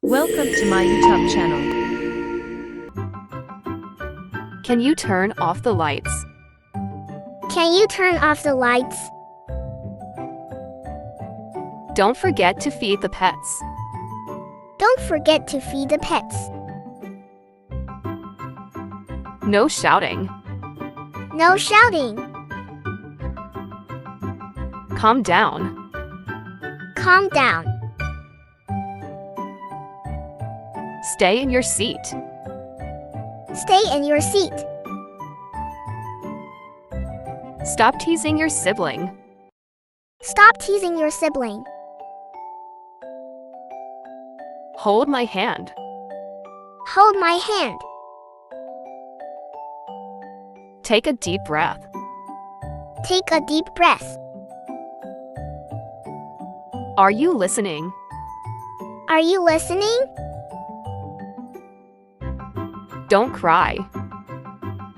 Welcome to my YouTube channel. Can you turn off the lights? Can you turn off the lights? Don't forget to feed the pets. Don't forget to feed the pets. No shouting. No shouting. Calm down. Calm down. Stay in your seat. Stay in your seat. Stop teasing your sibling. Stop teasing your sibling. Hold my hand. Hold my hand. Take a deep breath. Take a deep breath. Are you listening? Are you listening? Don't cry.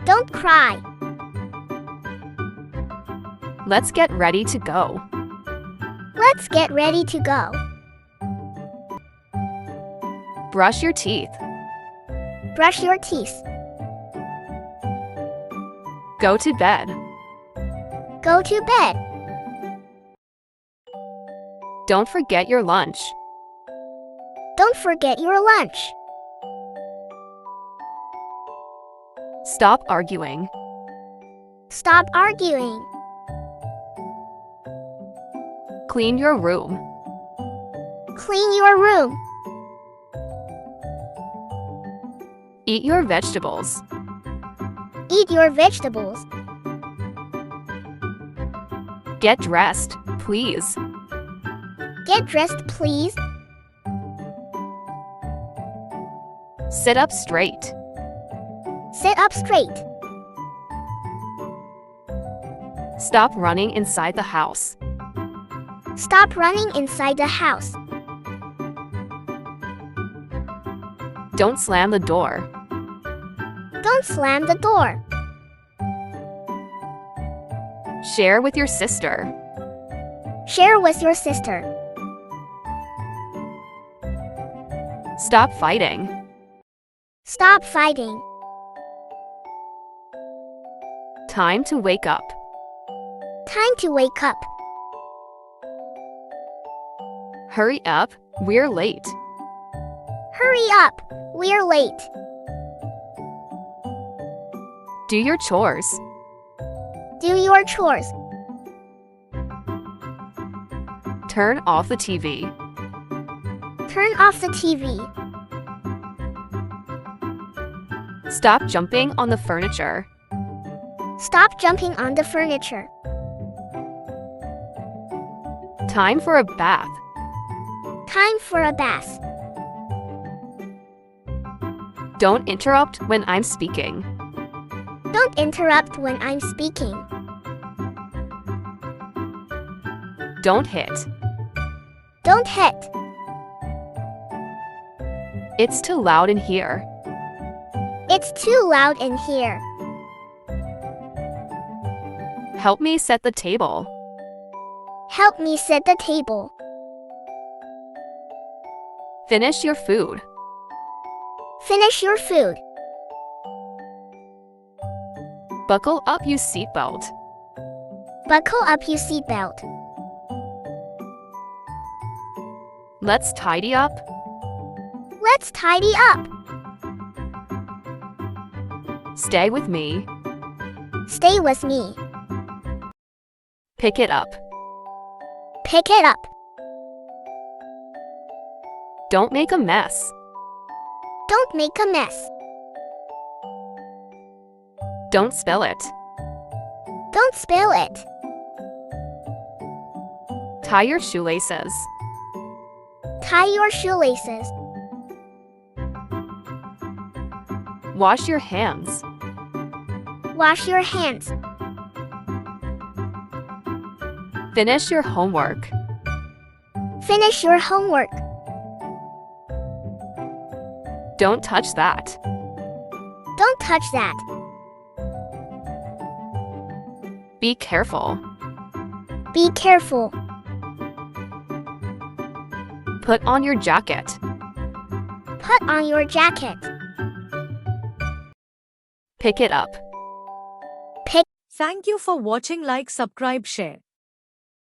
Don't cry. Let's get ready to go. Let's get ready to go. Brush your teeth. Brush your teeth. Go to bed. Go to bed. Don't forget your lunch. Don't forget your lunch. Stop arguing. Stop arguing. Clean your room. Clean your room. Eat your vegetables. Eat your vegetables. Get dressed, please. Get dressed, please. Sit up straight. Sit up straight. Stop running inside the house. Stop running inside the house. Don't slam the door. Don't slam the door. Share with your sister. Share with your sister. Stop fighting. Stop fighting. Time to wake up. Time to wake up. Hurry up, we're late. Hurry up, we're late. Do your chores. Do your chores. Turn off the TV. Turn off the TV. Stop jumping on the furniture. Stop jumping on the furniture. Time for a bath. Time for a bath. Don't interrupt when I'm speaking. Don't interrupt when I'm speaking. Don't hit. Don't hit. It's too loud in here. It's too loud in here. Help me set the table. Help me set the table. Finish your food. Finish your food. Buckle up your seatbelt. Buckle up your seatbelt. Let's tidy up. Let's tidy up. Stay with me. Stay with me. Pick it up. Pick it up. Don't make a mess. Don't make a mess. Don't spill it. Don't spill it. Tie your shoelaces. Tie your shoelaces. Wash your hands. Wash your hands. Finish your homework. Finish your homework. Don't touch that. Don't touch that. Be careful. Be careful. Put on your jacket. Put on your jacket. Pick it up. Pick. Thank you for watching. Like, subscribe, share.